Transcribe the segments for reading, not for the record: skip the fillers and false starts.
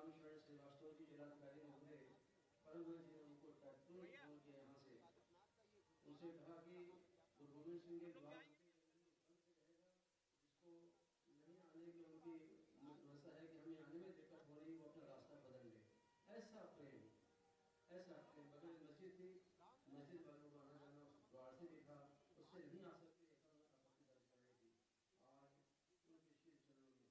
राम शरण श्रीवास्तव जी जिलाधिकारी महोदय परम जी ने उनको टेलीफोन फोन किया यहाँ से, उनसे कहा कि गुरु गोविंद सिंह के द्वार जिसको नहीं आने की उनकी व्यवस्था है कि हमें आने में दिक्कत हो रही, वो अपना रास्ता बदल ले। ऐसा प्रेम बगल मस्जिद थी, मस्जिद वालों को आना जाना उस द्वार से भी था, उससे नहीं आ सकते, ऐसा आपत्ति दर्ज कराई थी। आज उनके श्री चरणों में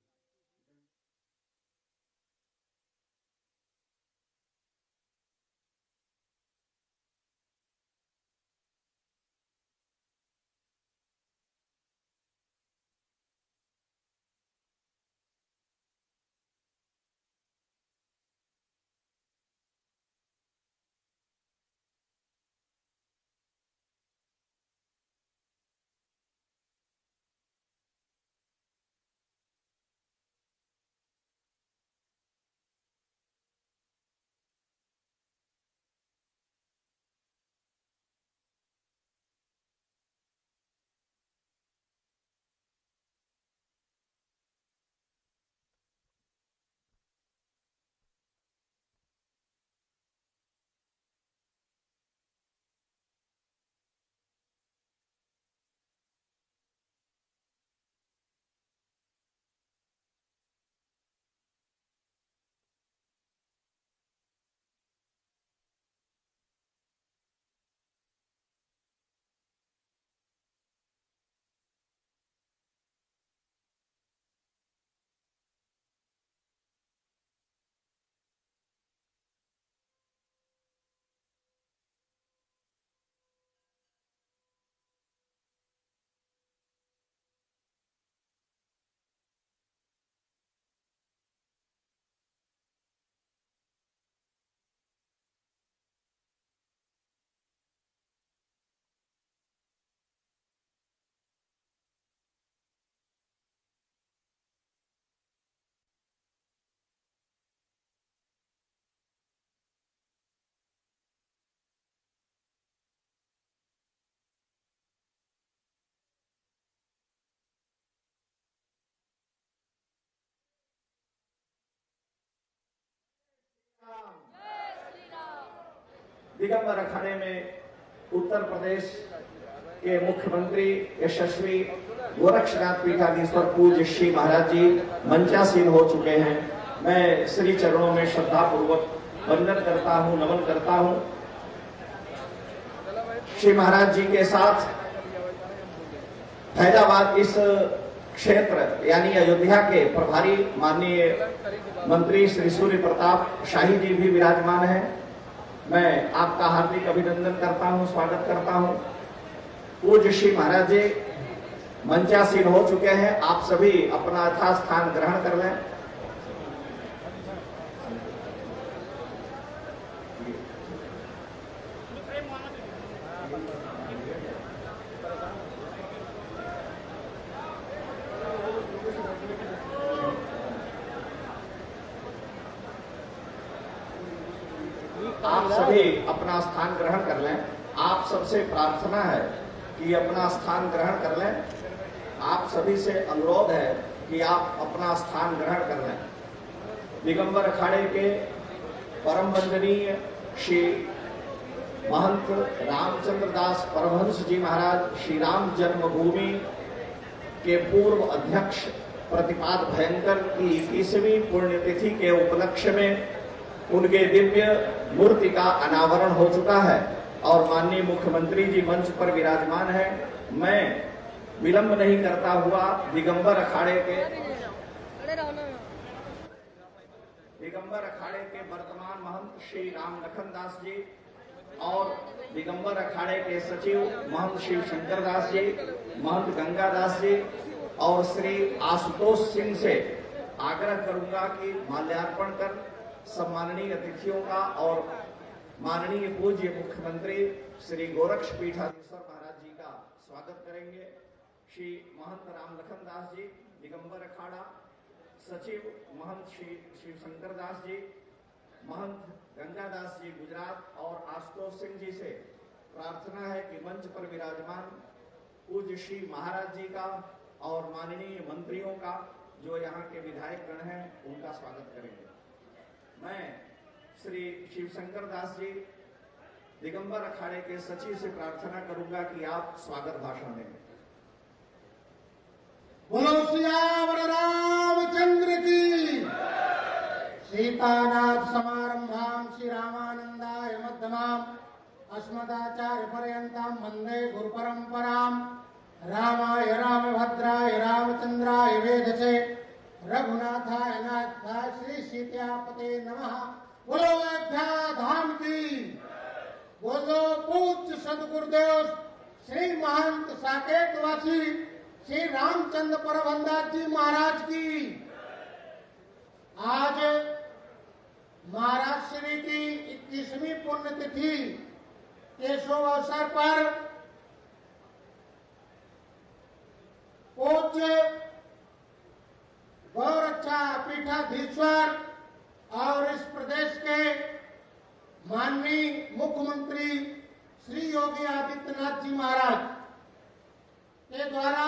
दिगंबर अखाड़े में उत्तर प्रदेश के मुख्यमंत्री यशस्वी गोरक्षनाथ पीठाधीश्वर पूज्य श्री महाराज जी मंचासीन हो चुके हैं। मैं श्री चरणों में श्रद्धा पूर्वक वंदन करता हूं, नमन करता हूं। श्री महाराज जी के साथ फैजाबाद इस क्षेत्र यानी अयोध्या के प्रभारी माननीय मंत्री श्री सूर्य प्रताप शाही जी भी विराजमान हैं। मैं आपका हार्दिक अभिनंदन करता हूं, स्वागत करता हूं। पूज्य श्री महाराज जी मंचासीन हो चुके हैं, आप सभी अपना यथास्थान ग्रहण कर लें। आप सभी अपना स्थान ग्रहण कर लें। आप सबसे प्रार्थना है कि अपना स्थान ग्रहण कर लें। आप सभी से अनुरोध है कि आप अपना स्थान ग्रहण कर लें। दिगंबर अखाड़े के परम वंदनीय श्री महंत रामचंद्र दास परमहंस जी महाराज श्री राम जन्मभूमि के पूर्व अध्यक्ष प्रतिपाद भयंकर की 30वीं पुण्यतिथि के उपलक्ष्य में उनके दिव्य मूर्ति का अनावरण हो चुका है और माननीय मुख्यमंत्री जी मंच पर विराजमान है। मैं विलंब नहीं करता हुआ दिगंबर अखाड़े के वर्तमान महंत श्री राम लखन दास जी और दिगंबर अखाड़े के सचिव महंत शिव शंकर दास जी, महंत गंगा दास जी और श्री आशुतोष सिंह से आग्रह करूंगा कि माल्यार्पण कर सम्माननीय अतिथियों का और माननीय पूज्य मुख्यमंत्री श्री गोरक्ष पीठाधीश्वर महाराज जी का स्वागत करेंगे। श्री महंत राम लखन दास जी दिगंबर अखाड़ा, सचिव महंत श्री शिव शंकर दास जी, महंत गंगा दास जी गुजरात और आशुतोष सिंह जी से प्रार्थना है कि मंच पर विराजमान पूज्य श्री महाराज जी का और माननीय मंत्रियों का जो यहाँ के विधायक गण हैं उनका स्वागत करेंगे। श्री शिवशंकर दास जी दिगंबर अखाड़े के सचिव से प्रार्थना करूंगा कि आप स्वागत भाषण दें। बोलो सियावर रामचंद्र की। सीतानाथ समारंभां श्री रामानंदाय मध्यमाम् अस्मदाचार्य पर्यन्तां वन्दे गुरु परंपरां। रामाय रामभद्राय रामचंद्राय वेधसे रघुनाथाय नाथाय श्री सीतापते नमः। बोलो अयोध्या धाम की। बोलो पूज्य सदगुरुदेव श्री महंत साकेतवासी श्री रामचंद्र परमहंस जी महाराज की। आज महाराज श्री की 21वीं पुण्यतिथि के शुभ अवसर पर पूज्य गौरक्षा पीठाधीश्वर और इस प्रदेश के माननीय मुख्यमंत्री श्री योगी आदित्यनाथ जी महाराज के द्वारा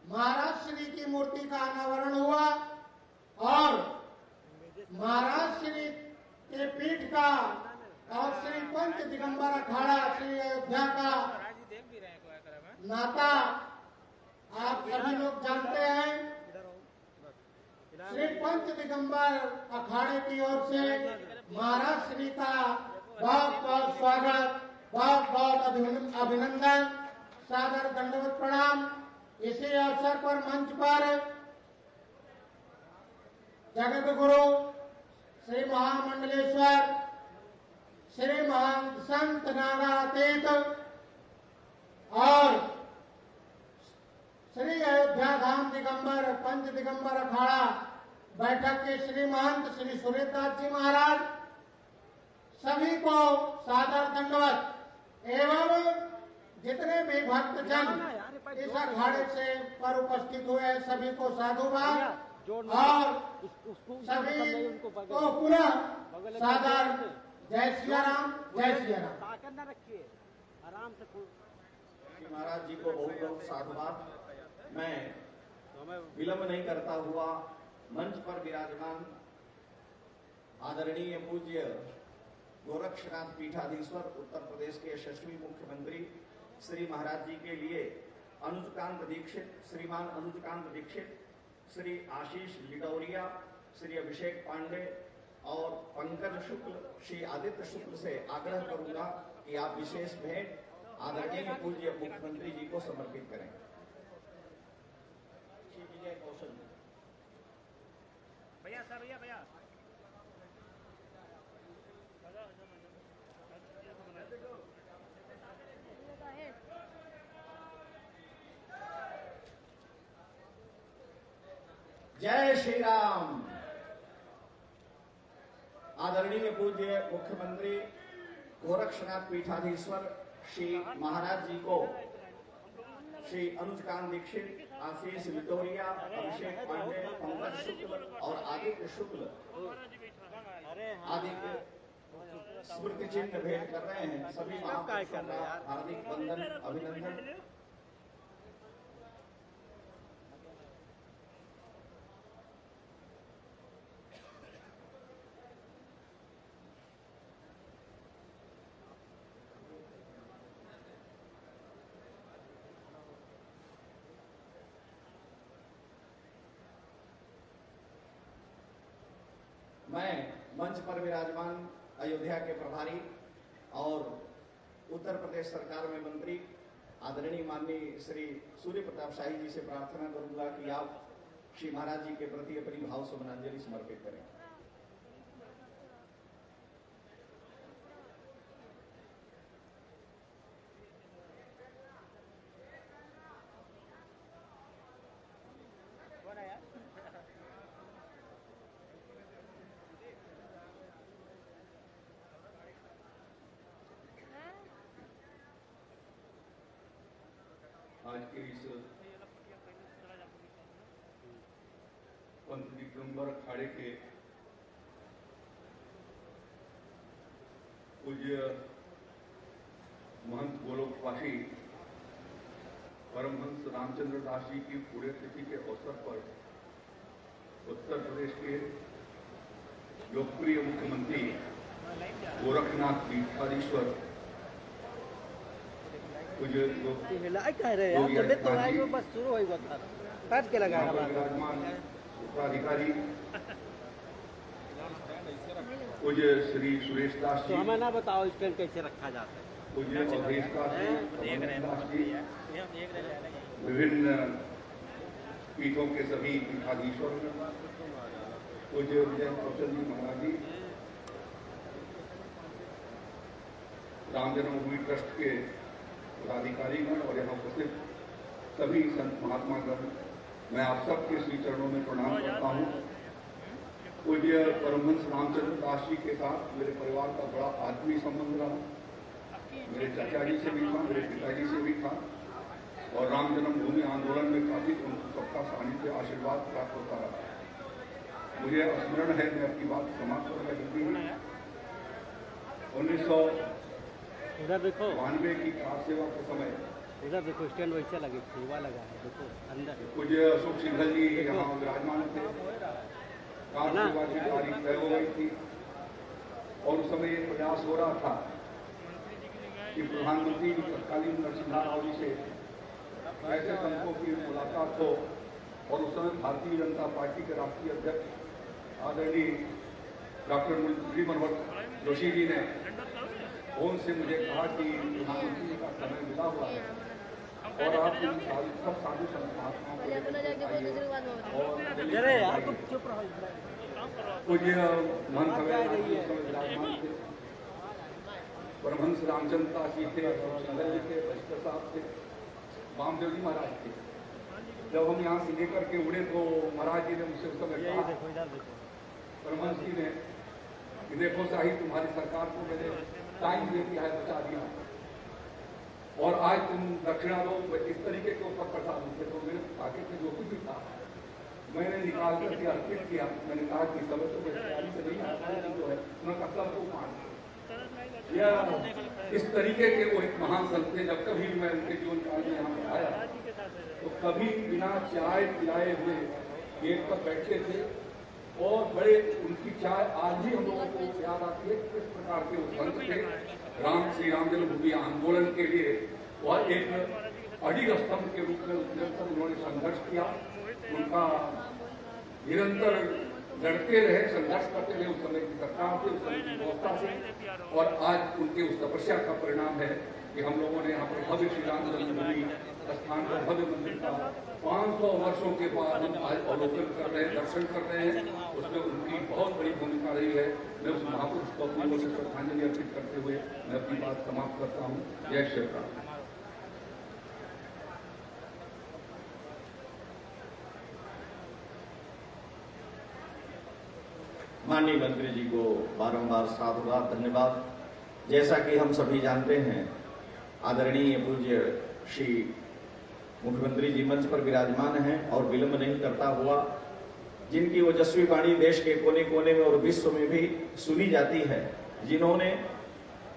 महाराज श्री की मूर्ति का अनावरण हुआ और महाराज श्री के पीठ का और श्री पंच दिगंबर अखाड़ा श्री अयोध्या का नाता आप सभी लोग जानते हैं। श्री पंच दिगंबर अखाड़े की ओर से महाराज श्री का बहुत बहुत स्वागत, बहुत बहुत अभिनंदन, सादर दंडवत प्रणाम। इसी अवसर पर मंच पर जगत गुरु श्री महामंडलेश्वर श्री महंत संत नागातीत और श्री अयोध्या धाम दिगंबर पंच दिगंबर अखाड़ा बैठक के श्री महंत श्री सूर्यदास जी महाराज सभी को सादर दंडवत एवं जितने भी भक्तजन इस अखाड़े से पर उपस्थित हुए सभी को साधुवाद और सभी को पुनः सादर जय सिया राम, जय सिया राम। आराम से महाराज जी को बहुत बहुत साधुवाद। मैं विलंब नहीं करता हुआ मंच पर विराजमान आदरणीय पूज्य गोरक्षनाथ पीठाधीश्वर उत्तर प्रदेश के यशस्वी मुख्यमंत्री श्री महाराज जी के लिए अनुजकांत दीक्षित, श्रीमान अनुजकांत दीक्षित, श्री आशीष लिटौरिया, श्री अभिषेक पांडे और पंकज शुक्ल, श्री आदित्य शुक्ल से आग्रह करूंगा कि आप विशेष भेंट आदरणीय पूज्य मुख्यमंत्री जी को समर्पित करें। श्री विजय कौशल भैया सर, भैया जय श्री राम। आदरणीय पूज्य मुख्यमंत्री गोरक्षनाथ पीठाधीश्वर श्री महाराज जी को श्री अनुजकांत दीक्षित, आशीष लिटौरिया, अभिषेक पांडे, पंकज शुक्ल और आदित्य शुक्ल आदि के स्मृति चिन्ह भेंट कर रहे हैं। सभी महापुरुषों का हार्दिक वंदन, अभिनंदन। मैं मंच पर विराजमान अयोध्या के प्रभारी और उत्तर प्रदेश सरकार में मंत्री आदरणीय माननीय श्री सूर्य प्रताप शाही जी से प्रार्थना करूंगा कि आप श्री महाराज जी के प्रति अपनी भाव सुमनांजलि समर्पित करें। आज के इस पंच दिगंबर अखाड़े के पूज्य महंत गोलोकवासी परमहंस रामचंद्र दास जी की पुण्यतिथि के अवसर पर उत्तर प्रदेश के लोकप्रिय मुख्यमंत्री गोरखनाथ पीठाधीश्वर पूज्य कह रहे हैं जब तो आएंगे बस शुरू होई बता काट के लगाया विराजमान उत्तराधिकारी पूज्य श्री सुरेश दास तो जी, हमें ना बताओ स्टैंड कैसे रखा जाता है। पूज्य अवधेश दास जी, विभिन्न पीठों के सभी पीठाधीश्वर, पूज्य विजय कौशल जी महाराज जी, राम जन्मभूमि ट्रस्ट के पदाधिकारीगण और यहाँ उपस्थित सभी संत महात्मागण, मैं आप सबके श्री चरणों में प्रणाम करता हूँ। पूज्य परमहंस रामचंद्र दास जी के साथ मेरे परिवार का बड़ा आत्मीय संबंध रहा। मेरे चाचा जी से भी था, मेरे पिताजी से भी था, और राम जन्मभूमि आंदोलन में काफी उनको सबका सानिध्य आशीर्वाद प्राप्त होता रहा। मुझे स्मरण है, मैं अपनी बात समाप्त करना चाहती हूँ। 1992 की कार सेवा के समय उधर देखो स्टैंड वैसे लगे सेवा लगा है देखो अंदर पूज्य अशोक सिंघल जी यहाँ विराजमान थे। कार सेवा की तारीख तय हो गई थी और उस समय ये प्रयास हो रहा था कि प्रधानमंत्री तत्कालीन नरसिम्हा राव जी से ऐसे संतों की मुलाकात हो। और उस समय भारतीय जनता पार्टी के राष्ट्रीय अध्यक्ष आदरणीय डॉक्टर मुरली मनोहर जोशी जी ने फोन से मुझे कहा कि प्रधानमंत्री जी का समय मिला हुआ है और आप सब साधु संत महात्माओं को पूज्य महंत विराजमान थे, परमहंस रामचंद्र दास जी थे, सिंघल जी थे, बस्तर साहब थे, वामदेव जी महाराज थे। जब हम यहाँ से लेकर के उड़े तो महाराज जी ने मुझसे उस समय कहा, परमहंस जी ने, देखो शाही तुम्हारी सरकार को मैंने टाइम दे दिया है, बचा दिया, और आज तुम दक्षिणा दो। इस तरीके के ऊपर प्रसाद होते तो मेरे आगे से जो कुछ भी था मैंने निकाल करके अर्पित किया। मैंने कहा कि समय तो तैयारी से नहीं आता है, जो है उनका सबको मान या इस तरीके के वो एक महान संत थे। जब कभी मैं उनके जीवन काल में यहाँ पर आया तो कभी बिना चाय पिलाए हुए गेट पर बैठे थे और बड़े उनकी चाय आज भी हम लोगों को याद आती है। किस प्रकार के वो संत थे। श्री राम जन्मभूमि आंदोलन के लिए वह एक अडिग स्तंभ के रूप में निरंतर उन्होंने संघर्ष किया। उनका निरंतर लड़ते रहे, संघर्ष करते रहे उस समय की सरकार से, उस समय की व्यवस्था से, और आज उनके उस तपस्या का परिणाम है कि हम लोगों ने यहाँ पर भव्य श्री राम जन्मभूमि स्थान पर भव्य मंदिर का 500 वर्षों के बाद हम आज अवलोकन कर रहे हैं, दर्शन कर रहे हैं। उसमें उनकी बहुत बड़ी भूमिका रही है। मैं उस महापुरुष को अपनी ओर से श्रद्धांजलि अर्पित करते हुए मैं अपनी बात समाप्त करता हूँ। जय श्री राम। माननीय मंत्री जी को बारंबार साधुवाद, धन्यवाद। जैसा कि हम सभी जानते हैं, आदरणीय पूज्य श्री मुख्यमंत्री जी मंच पर विराजमान हैं और विलंब नहीं करता हुआ जिनकी ओजस्वी वाणी देश के कोने कोने में और विश्व में भी सुनी जाती है, जिन्होंने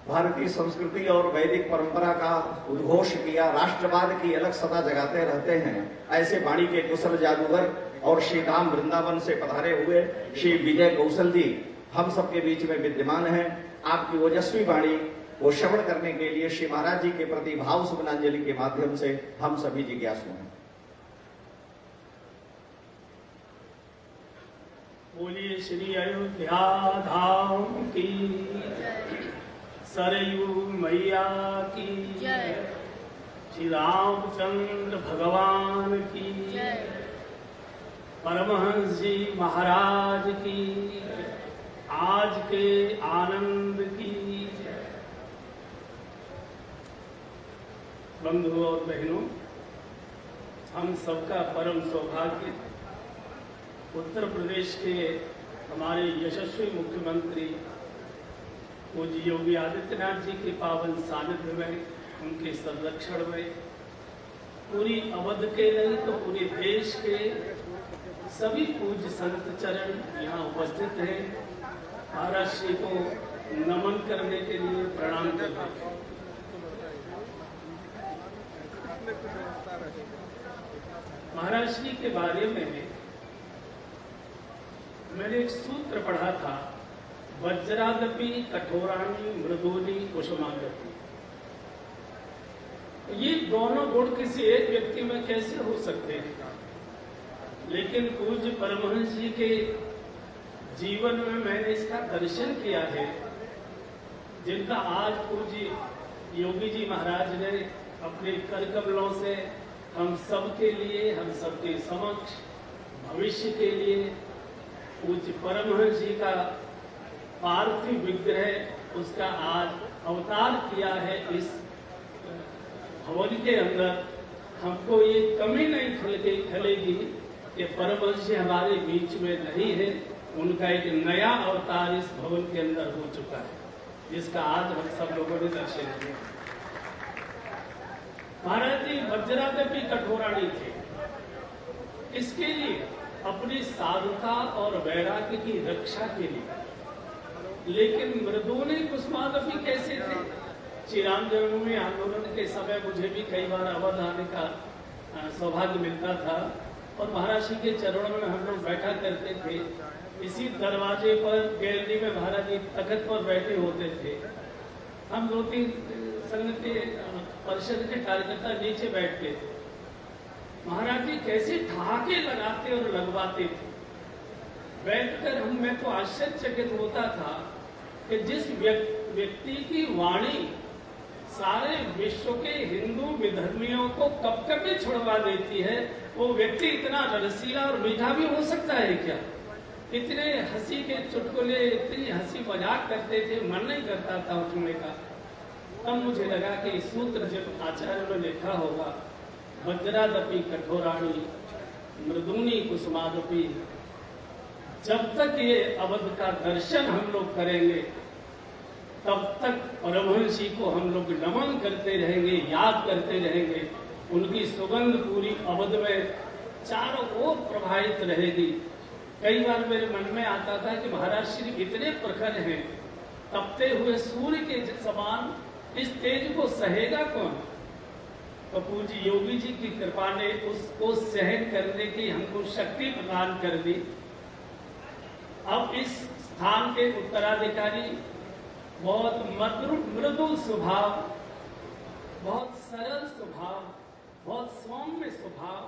भारतीय संस्कृति और वैदिक परंपरा का उद्घोष किया, राष्ट्रवाद की अलग सदा जगाते रहते हैं, ऐसे वाणी के कुशल जादूगर और श्री राम वृंदावन से पधारे हुए श्री विजय कौशल जी हम सबके बीच में विद्यमान हैं। आपकी ओजस्वी वाणी को श्रवण करने के लिए श्री महाराज जी के प्रति भाव सुमनांजलि के माध्यम से हम सभी जिज्ञासु हैं। बोलिए श्री अयोध्या धाम की, सरयू मैया की, श्री रामचंद्र भगवान की, परमहंस जी महाराज की, आज के आनंद की। बंधु और बहनों, हम सबका परम सौभाग्य उत्तर प्रदेश के हमारे यशस्वी मुख्यमंत्री पूज्य योगी आदित्यनाथ जी के पावन सानिध्य में, उनके संरक्षण में पूरी अवध के नहीं तो पूरे देश के सभी पूज्य संत चरण यहाँ उपस्थित हैं। महाराज श्री को नमन करने के लिए प्रणाम करते हैं। महाराज श्री के बारे में मैंने एक सूत्र पढ़ा था वज्रादपि कठोराणि मृदूनि कुसुमादपि। ये दोनों गुण किसी एक व्यक्ति में कैसे हो सकते हैं? लेकिन पूज्य परमहंस जी के जीवन में मैंने इसका दर्शन किया है, जिनका आज पूज्य योगी जी महाराज ने अपने कर कमलों से हम सबके लिए, हम सबके समक्ष भविष्य के लिए पूज्य परमहंस जी का पार्थिव विग्रह, उसका आज अवतार किया है इस भवन के अंदर। हमको ये कमी नहीं खलेगी कि परमहंस जी हमारे बीच में नहीं है, उनका एक नया अवतार इस भवन के अंदर हो चुका है, जिसका आज हम सब लोगों ने दर्शन किया। महाराज जी वज्रादपि कठोराणि थे, इसके लिए अपनी साधुता और वैराग्य की रक्षा के लिए। लेकिन मृदूनि कुसुमादपि कैसे थे? श्री राम जन्मभूमि आंदोलन के समय मुझे भी कई बार अवध आने का सौभाग्य मिलता था और महाराज जी के चरणों में हम लोग बैठा करते थे। इसी दरवाजे पर गैलरी में महाराज जी तख्त पर बैठे होते थे। हम 2-3 संघ के परिषद के कार्यकर्ता नीचे बैठते थे। महाराज जी कैसे ठहाके लगाते और लगवाते थे। बैठकर मैं तो आश्चर्यचकित होता था कि जिस व्यक्ति की वाणी सारे विश्व के हिंदू विधर्मियों को कपकपी छुड़वा देती है, वो व्यक्ति इतना रसीला और मीठा भी हो सकता है क्या? इतने हंसी के चुटकुले, इतनी हंसी मजाक करते थे, मन नहीं करता था उठने का। तब मुझे लगा कि इस सूत्र जब आचार्य ने लिखा होगा, वज्रादपि कठोराणि मृदूनि कुसुमादपि, जब तक ये अवध का दर्शन हम लोग करेंगे तब तक परमहंस जी को हम लोग नमन करते रहेंगे, याद करते रहेंगे। उनकी सुगंध पूरी अवध में चारों ओर प्रभावित रहेगी। कई बार मेरे मन में आता था कि महाराज श्री इतने प्रखर हैं, तपते हुए सूर्य के समान, इस तेज को सहेगा कौन? तो पूज्य योगी जी की कृपा ने उसको सहन करने की हमको शक्ति प्रदान कर दी। अब इस स्थान के उत्तराधिकारी बहुत मृदु स्वभाव, बहुत सरल स्वभाव, बहुत सौम्य स्वभाव,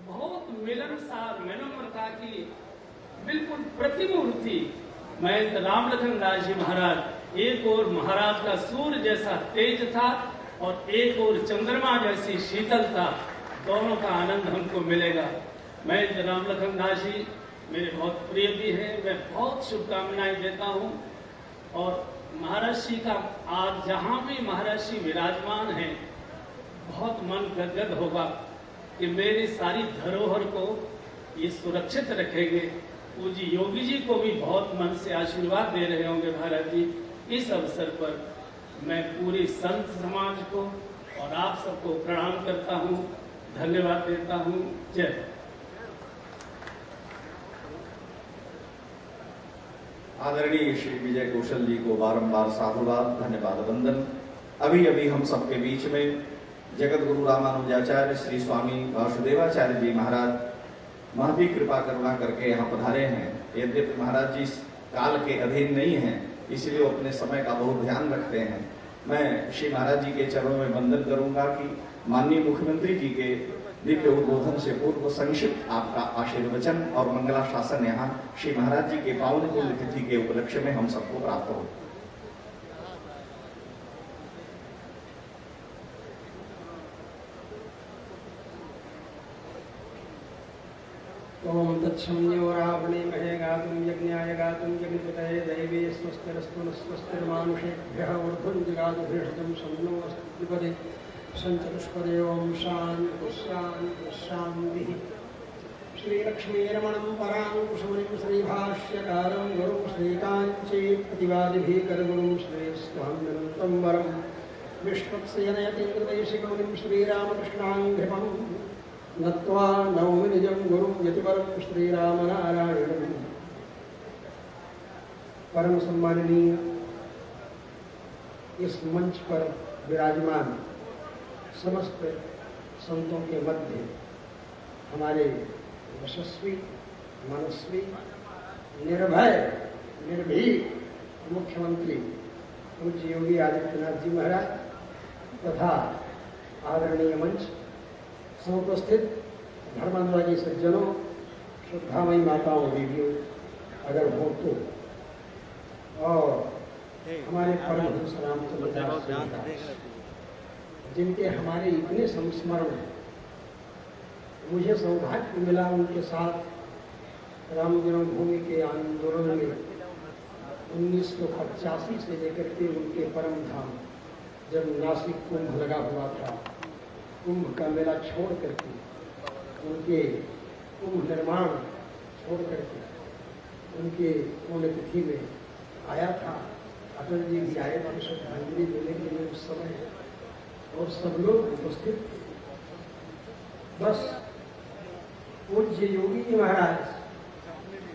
बहुत मिलनसार विनम्रता की बिल्कुल प्रतिमूर्ति महंत रामलखन दास जी महाराज। एक और महाराज का सूर्य जैसा तेज था और एक और चंद्रमा जैसी शीतलता, दोनों का आनंद हमको मिलेगा। महंत रामलखन दास जी मेरे बहुत प्रिय भी हैं, मैं बहुत शुभकामनाएं देता हूं। और महाराज जी का आज जहां भी महाराज जी विराजमान हैं, बहुत मन गदगद होगा कि मेरी सारी धरोहर को ये सुरक्षित रखेंगे। पूज्य योगी जी को भी बहुत मन से आशीर्वाद दे रहे होंगे महाराज जी। इस अवसर पर मैं पूरी संत समाज को और आप सबको प्रणाम करता हूँ, धन्यवाद देता हूँ। जय। आदरणीय श्री विजय कौशल जी को बारंबार साधुवाद, धन्यवाद, वंदन। अभी अभी हम सबके बीच में जगत गुरु रामानुजाचार्य श्री स्वामी वासुदेवाचार्य जी महाराज महती कृपा करुणा करके यहाँ पधारे हैं। यद्यपि महाराज जी काल के अधीन नहीं हैं, इसलिए वो अपने समय का बहुत ध्यान रखते हैं। मैं श्री महाराज जी के चरणों में वंदन करूंगा कि माननीय मुख्यमंत्री जी के दिव्य उद्बोधन से पूर्व संक्षिप्त आपका आशीर्वचन और मंगला शासन यहाँ श्री महाराज जी के पावन पुण्यतिथि के उपलक्ष्य में हम सबको प्राप्त हो। ओम तत्समन्यो रावणे महे गातुं यज्ञाय गातुं यज्ञपतये दैवे स्वस्तिरस्तु स्वस्तिर्मानुषेभ्यः ऊर्ध्वं जगातु भेषजं सम्नो अस्तिपदे संचतुष्पदे ओम शांति शांति शांति। श्रीलक्ष्मीरमणं पराङ्कुशमुनिं श्रीभाष्यकारं गुरुं श्रीकाञ्ची प्रतिवादिभिः करगुरुं श्रेयस्त्वहं वरं विष्णुत्सयनयतीन्द्रदेशिकमुनिं श्रीरामकृष्णाङ्घ्रिपं नत्वा नौमि निजं गुरुं यतिवरं श्रीरामनारायणं। परम सम्माननीय इस मंच पर विराजमान समस्त संतों के मध्य हमारे यशस्वी, मनस्वी, निर्भय, निर्भीक, मुख्यमंत्री पूज्य योगी आदित्यनाथ जी महाराज तथा आदरणीय मंच समुपस्थित धर्मानुरागी सज्जनों, श्रद्धामयी माताओं, दीदियों अगर हो तो, और हमारे परमहंस रामचंद्र दास जी महाराज जिनके हमारे इतने संस्मरण हैं, मुझे सौभाग्य मिला उनके साथ राम जन्मभूमि के आंदोलन में 1985 से लेकर के उनके परम धाम जब नासिक कुंभ लगा हुआ था, कुंभ का मेला छोड़ करके, उनके कुंभ निर्माण छोड़ करके उनके पुण्यतिथि में आया था। अटल जी भी आए थे श्रद्धांजलि देने के लिए उस समय, और सब लोग उपस्थित थे। बस पूज्य योगी जी महाराज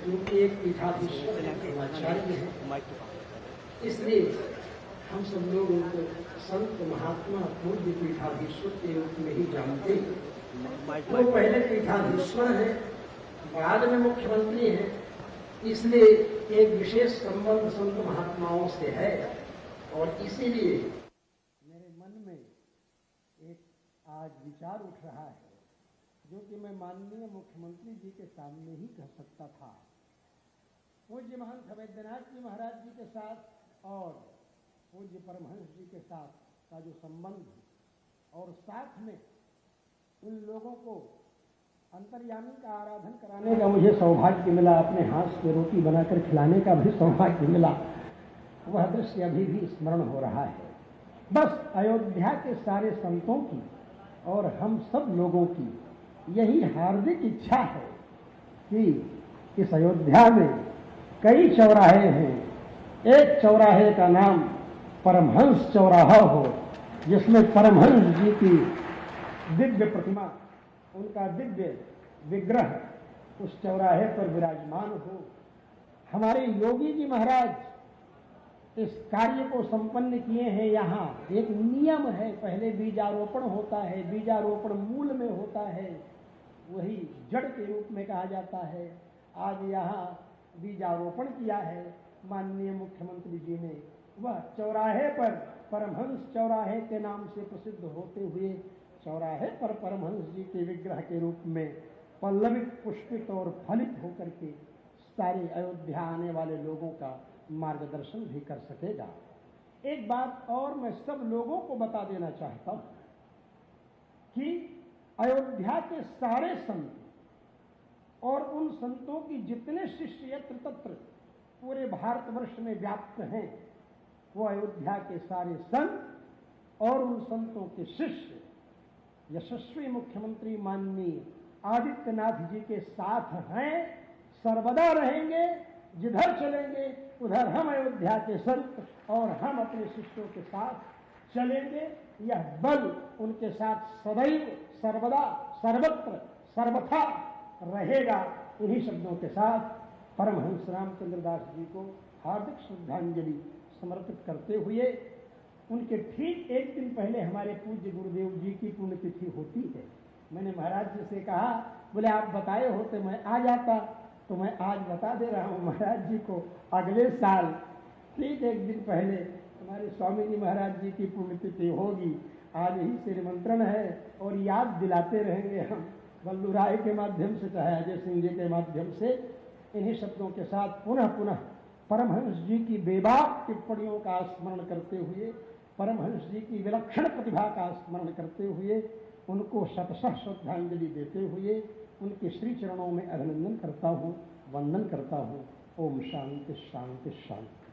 उनके एक पीठाधीश्वर आचार्य हैं, इसलिए हम सब लोग उनको संत महात्मा पूज्य पीठाधीश्वर के रूप में ही जानते हैं। वो पहले पीठाधीश्वर हैं, बाद में मुख्यमंत्री हैं, इसलिए एक विशेष संबंध संत महात्माओं से है। और इसीलिए मेरे मन में एक आज विचार उठ रहा है जो कि मैं माननीय मुख्यमंत्री जी के सामने ही कह सकता था। पूज्य महंत वैद्यनाथ जी महाराज जी के साथ और पूज्य परमहंस जी के साथ का जो संबंध है, और साथ में उन लोगों को अंतर्यामी का आराधन कराने का मुझे सौभाग्य मिला, अपने हाथ से रोटी बनाकर खिलाने का भी सौभाग्य मिला, वह दृश्य अभी भी स्मरण हो रहा है। बस अयोध्या के सारे संतों की और हम सब लोगों की यही हार्दिक इच्छा है कि इस अयोध्या में कई चौराहे हैं, एक चौराहे का नाम परमहंस चौराहा हो, जिसमें परमहंस जी की दिव्य प्रतिमा, उनका दिव्य विग्रह उस चौराहे पर विराजमान हो। हमारे योगी जी महाराज इस कार्य को संपन्न किए हैं। यहाँ एक नियम है, पहले बीजारोपण होता है, बीजारोपण मूल में होता है, वही जड़ के रूप में कहा जाता है। आज यहाँ बीजारोपण किया है माननीय मुख्यमंत्री जी ने, वह चौराहे पर परमहंस चौराहे के नाम से प्रसिद्ध होते हुए चौराहे पर परमहंस जी के विग्रह के रूप में पल्लवित, पुष्पित और फलित होकर के सारे अयोध्या आने वाले लोगों का मार्गदर्शन भी कर सकेगा। एक बात और मैं सब लोगों को बता देना चाहता हूं कि अयोध्या के सारे संत और उन संतों की जितने शिष्य यत्र तत्र पूरे भारतवर्ष में व्याप्त हैं, वो अयोध्या के सारे संत और उन संतों के शिष्य यशस्वी मुख्यमंत्री माननीय आदित्यनाथ जी के साथ हैं, सर्वदा रहेंगे। जिधर चलेंगे उधर हम अयोध्या के संत और हम अपने शिष्यों के साथ चलेंगे। यह बल उनके साथ सदैव सर्वदा सर्वत्र सर्वथा रहेगा। इन्हीं शब्दों के साथ परमहंस रामचंद्र दास जी को हार्दिक श्रद्धांजलि समर्पित करते हुए, उनके ठीक एक दिन पहले हमारे पूज्य गुरुदेव जी की पुण्यतिथि होती है। मैंने महाराज जी से कहा, बोले आप बताए होते मैं आ जाता, तो मैं आज बता दे रहा हूँ महाराज जी को, अगले साल ठीक एक दिन पहले हमारे स्वामी जी महाराज जी की पुण्यतिथि होगी। आज ही से निमंत्रण है और याद दिलाते रहेंगे हम बल्लू राय के माध्यम से, चाहे अजय सिंह जी के माध्यम से। इन्हीं शब्दों के साथ पुनः पुनः परमहंस जी की बेबाक टिप्पणियों का स्मरण करते हुए, परमहंस जी की विलक्षण प्रतिभा का स्मरण करते हुए, उनको शतशः श्रद्धांजलि देते हुए उनके श्री चरणों में अभिनंदन करता हूँ, वंदन करता हूँ। ओम शांति शांति शांति।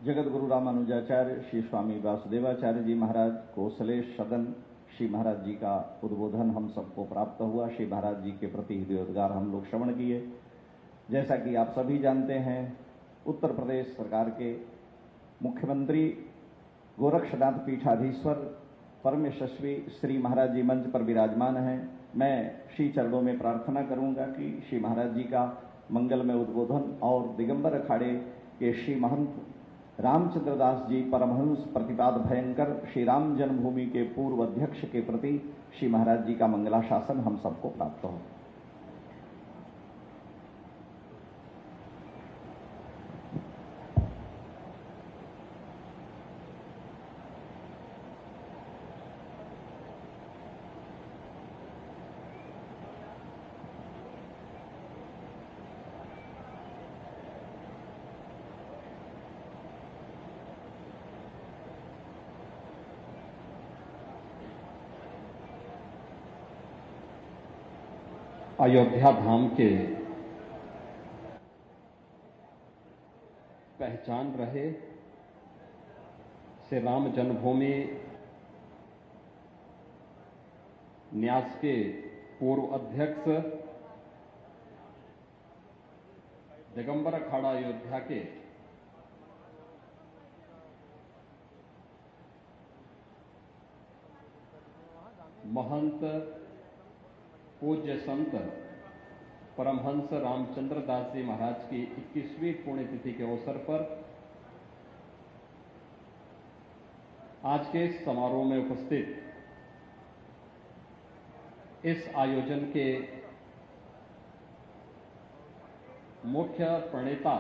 जगत गुरु रामानुजाचार्य श्री स्वामी वासुदेवाचार्य जी महाराज कौशलेश सदन श्री महाराज जी का उद्बोधन हम सबको प्राप्त हुआ। श्री महाराज जी के प्रति हृदयोद्गार हम लोग श्रवण किए। जैसा कि आप सभी जानते हैं, उत्तर प्रदेश सरकार के मुख्यमंत्री गोरक्षनाथ पीठाधीश्वर परम यशस्वी श्री महाराज जी मंच पर विराजमान हैं। मैं श्री चरणों में प्रार्थना करूंगा कि श्री महाराज जी का मंगलमय उद्बोधन और दिगंबर अखाड़े के श्री महंत रामचंद्र दास जी परमहंस प्रतिपाद भयंकर श्री राम जन्मभूमि के पूर्व अध्यक्ष के प्रति श्री महाराज जी का मंगलाशासन हम सबको प्राप्त हो। अयोध्या धाम के पहचान रहे श्री राम जन्मभूमि न्यास के पूर्व अध्यक्ष दिगंबर अखाड़ा अयोध्या के महंत पूज्य संत परमहंस रामचंद्र दास जी महाराज की 21वीं पुण्यतिथि के अवसर पर आज के इस समारोह में उपस्थित इस आयोजन के मुख्य प्रणेता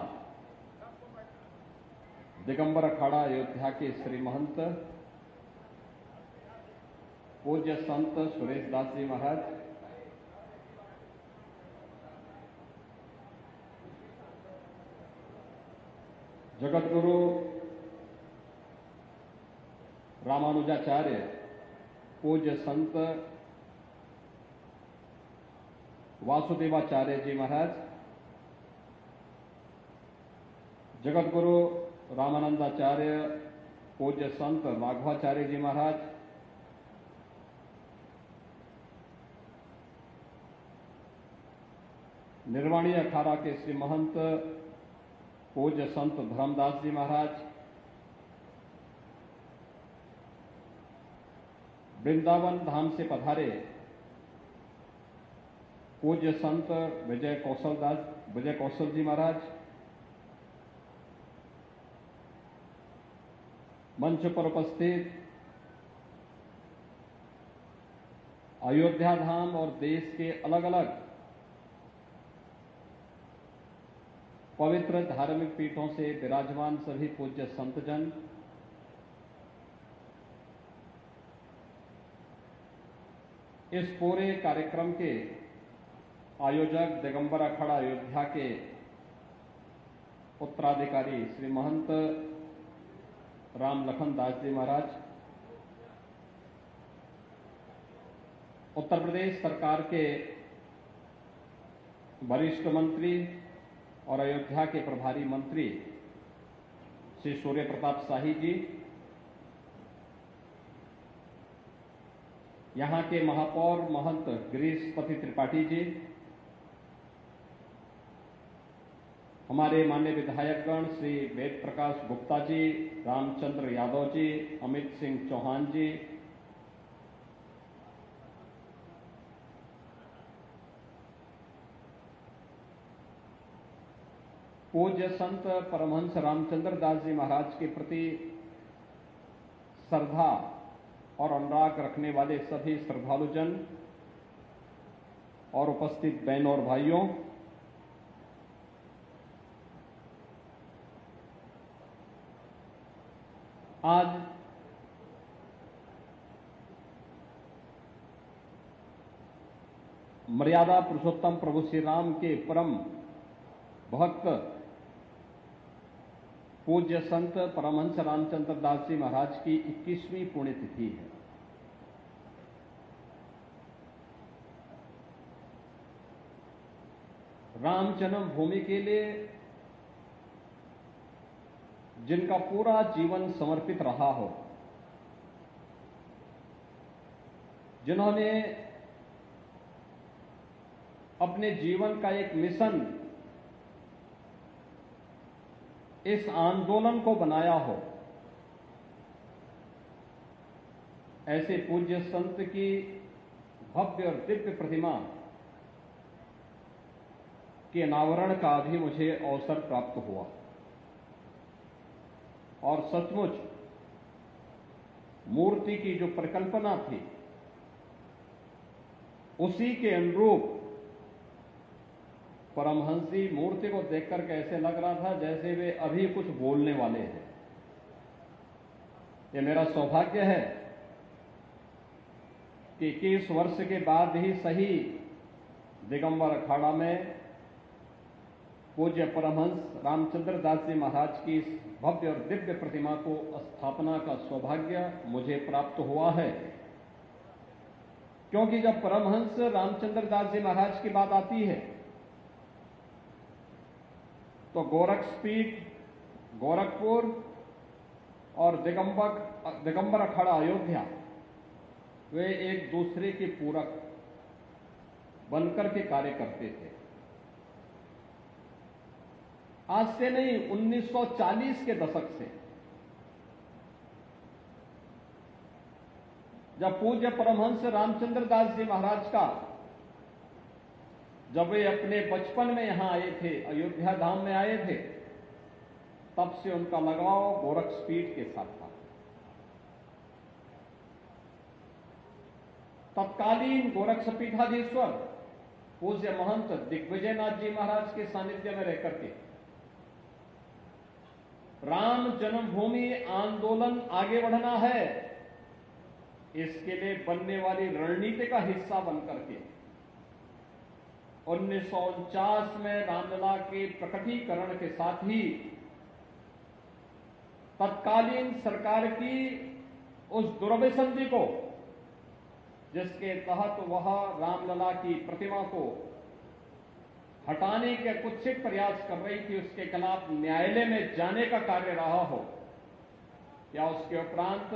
दिगंबर अखाड़ा अयोध्या के श्री महंत पूज्य संत सुरेश दास जी महाराज, जगतगुरु रामानुजाचार्य पूज्य संत वासुदेवाचार्य जी महाराज, जगतगुरु रामानंदाचार्य पूज्य संत राघवाचार्य जी महाराज, निर्वाणी अखाड़ा के श्री महंत पूज्य संत धर्मदास जी महाराज, वृंदावन धाम से पधारे पूज्य संत विजय कौशल जी महाराज, मंच पर उपस्थित अयोध्या धाम और देश के अलग अलग पवित्र धार्मिक पीठों से विराजमान सभी पूज्य संतजन, इस पूरे कार्यक्रम के आयोजक दिगंबर अखाड़ा अयोध्या के उत्तराधिकारी श्री महंत राम लखन दास जी महाराज, उत्तर प्रदेश सरकार के वरिष्ठ मंत्री और अयोध्या के प्रभारी मंत्री श्री सूर्य प्रताप शाही जी, यहां के महापौर महंत गिरीशपति त्रिपाठी जी, हमारे माननीय विधायकगण श्री वेद प्रकाश गुप्ता जी, रामचंद्र यादव जी, अमित सिंह चौहान जी, पूज्य संत परमहंस रामचंद्र दास जी महाराज के प्रति श्रद्धा और अनुराग रखने वाले सभी श्रद्धालुजन और उपस्थित बहनों और भाइयों, आज मर्यादा पुरुषोत्तम प्रभु श्री राम के परम भक्त पूज्य संत परमहंस रामचंद्र दास जी महाराज की 21वीं पुण्यतिथि है। राम जन्मभूमि के लिए जिनका पूरा जीवन समर्पित रहा हो, जिन्होंने अपने जीवन का एक मिशन इस आंदोलन को बनाया हो, ऐसे पूज्य संत की भव्य और दिव्य प्रतिमा के अनावरण का भी मुझे अवसर प्राप्त हुआ और सचमुच मूर्ति की जो परिकल्पना थी उसी के अनुरूप परमहंस जी मूर्ति को देखकर कैसे लग रहा था जैसे वे अभी कुछ बोलने वाले हैं। ये मेरा सौभाग्य है कि 21 वर्ष के बाद ही सही दिगंबर अखाड़ा में पूज्य परमहंस रामचंद्र दास जी महाराज की इस भव्य और दिव्य प्रतिमा को स्थापना का सौभाग्य मुझे प्राप्त हुआ है, क्योंकि जब परमहंस रामचंद्र दास जी महाराज की बात आती है तो गोरक्षपीठ, गोरखपुर और दिगंबर अखाड़ा अयोध्या वे एक दूसरे के पूरक बनकर के कार्य करते थे। आज से नहीं, 1940 के दशक से जब पूज्य परमहंस रामचंद्र दास जी महाराज का जब वे अपने बचपन में यहां आए थे, अयोध्या धाम में आए थे, तब से उनका लगाव गोरक्षपीठ के साथ था। तत्कालीन गोरक्षपीठाधीश्वर पूज्य महंत दिग्विजयनाथ जी महाराज के सानिध्य में रहकर के राम जन्मभूमि आंदोलन आगे बढ़ना है, इसके लिए बनने वाली रणनीति का हिस्सा बनकर के 1949 में रामलला के प्रकटीकरण के साथ ही तत्कालीन सरकार की उस दुर्विसंधि को, जिसके तहत वह रामलला की प्रतिमा को हटाने के कुत्सित प्रयास कर रही थी, उसके खिलाफ न्यायालय में जाने का कार्य रहा हो या उसके उपरांत